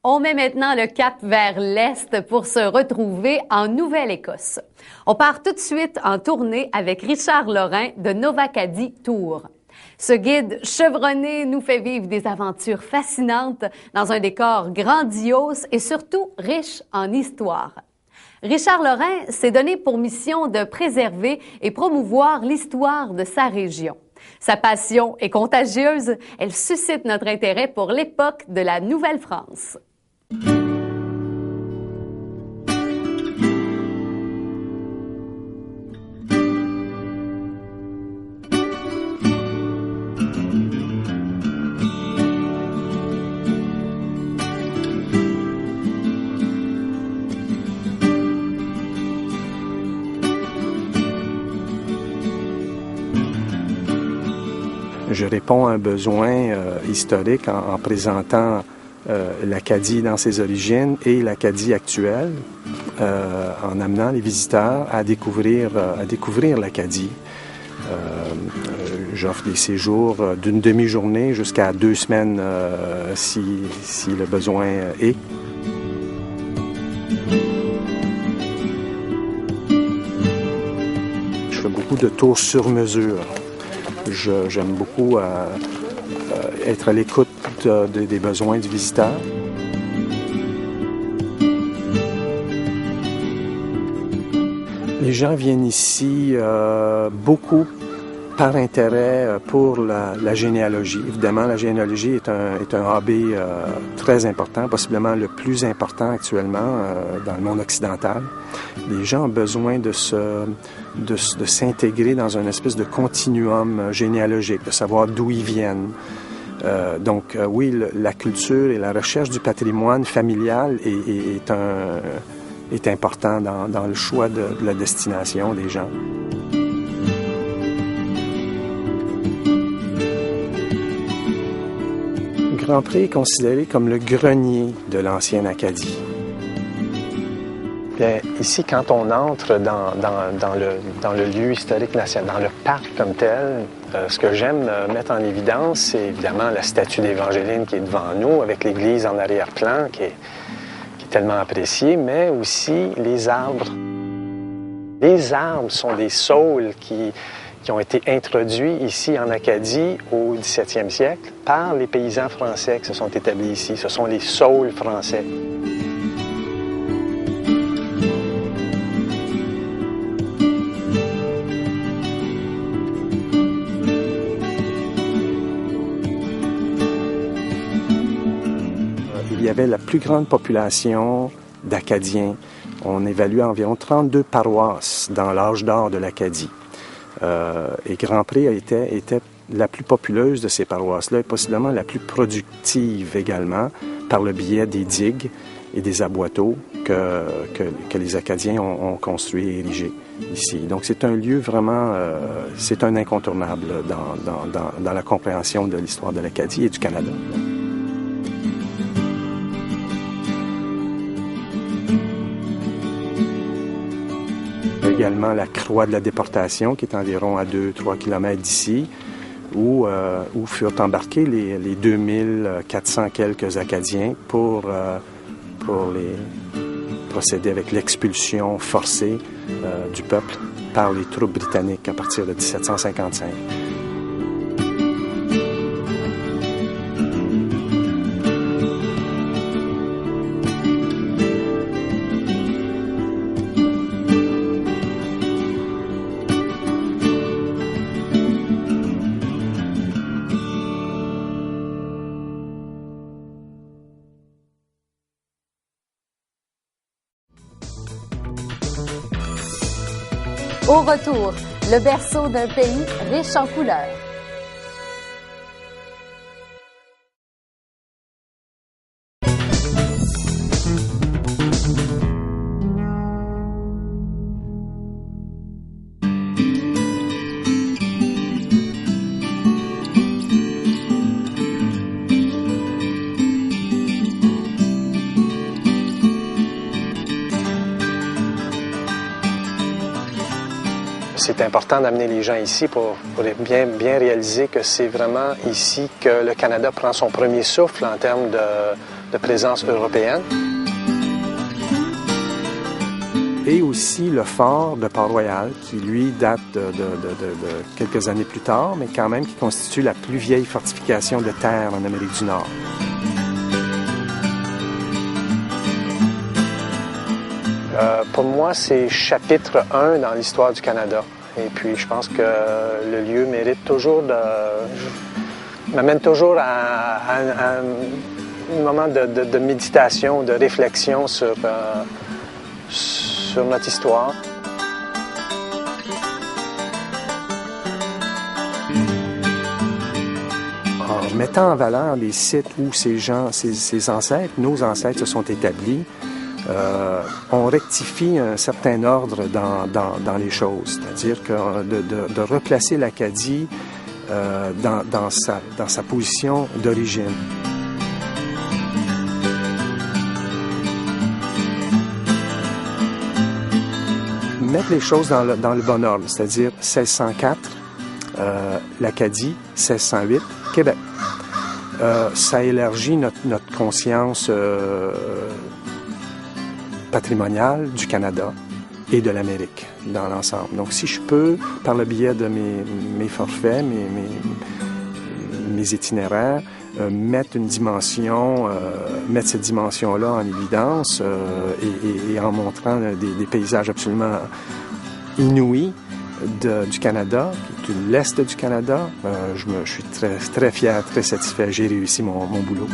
On met maintenant le cap vers l'Est pour se retrouver en Nouvelle-Écosse. On part tout de suite en tournée avec Richard Lorrain de Novacadie Tour. Ce guide chevronné nous fait vivre des aventures fascinantes dans un décor grandiose et surtout riche en histoire. Richard Lorrain s'est donné pour mission de préserver et promouvoir l'histoire de sa région. Sa passion est contagieuse, elle suscite notre intérêt pour l'époque de la Nouvelle-France. Je réponds à un besoin historique en présentant l'Acadie dans ses origines et l'Acadie actuelle, en amenant les visiteurs à découvrir l'Acadie. J'offre des séjours d'une demi-journée jusqu'à 2 semaines si le besoin est. Je fais beaucoup de tours sur mesure. J'aime beaucoup être à l'écoute des besoins du visiteur. Les gens viennent ici beaucoup par intérêt pour la généalogie. Évidemment, la généalogie est un hobby très important, possiblement le plus important actuellement dans le monde occidental. Les gens ont besoin de s'intégrer dans une espèce de continuum généalogique, de savoir d'où ils viennent. Donc, oui, la culture et la recherche du patrimoine familial est important dans le choix de la destination des gens. Grand Pré est considéré comme le grenier de l'ancienne Acadie. Bien, ici, quand on entre dans le lieu historique national, dans le parc comme tel, ce que j'aime mettre en évidence, c'est évidemment la statue d'Évangéline qui est devant nous, avec l'église en arrière-plan qui est tellement appréciée, mais aussi les arbres. Les arbres sont des saules qui ont été introduits ici en Acadie au 17e siècle par les paysans français qui se sont établis ici. Ce sont les saules français. Il y avait la plus grande population d'Acadiens. On évalue environ 32 paroisses dans l'âge d'or de l'Acadie. Et Grand Pré était la plus populeuse de ces paroisses-là et possiblement la plus productive également par le biais des digues et des aboiteaux que les Acadiens ont construits et érigés ici. Donc c'est un lieu vraiment, c'est un incontournable dans la compréhension de l'histoire de l'Acadie et du Canada. Également la croix de la déportation, qui est environ à 2-3 km d'ici, où furent embarqués les 2400 quelques Acadiens pour procéder avec l'expulsion forcée du peuple par les troupes britanniques à partir de 1755. Au retour, le berceau d'un pays riche en couleurs. C'est important d'amener les gens ici pour bien réaliser que c'est vraiment ici que le Canada prend son premier souffle en termes de présence européenne. Et aussi le fort de Port-Royal, qui lui date de quelques années plus tard, mais quand même qui constitue la plus vieille fortification de terre en Amérique du Nord. Pour moi, c'est chapitre 1 dans l'histoire du Canada. Et puis, je pense que le lieu mérite toujours m'amène toujours à un moment de méditation, de réflexion sur notre histoire. En mettant en valeur les sites où ces ancêtres, nos ancêtres se sont établis, on rectifie un certain ordre dans les choses, c'est-à-dire que de replacer l'Acadie dans sa position d'origine. Mettre les choses dans le bon ordre, c'est-à-dire 1604, l'Acadie, 1608, Québec. Ça élargit notre conscience patrimoniale du Canada et de l'Amérique dans l'ensemble. Donc, si je peux, par le biais de mes forfaits, mes itinéraires, mettre cette dimension-là en évidence et en montrant des paysages absolument inouïs du Canada, de l'Est du Canada, je suis très, très fier, très satisfait. J'ai réussi mon boulot.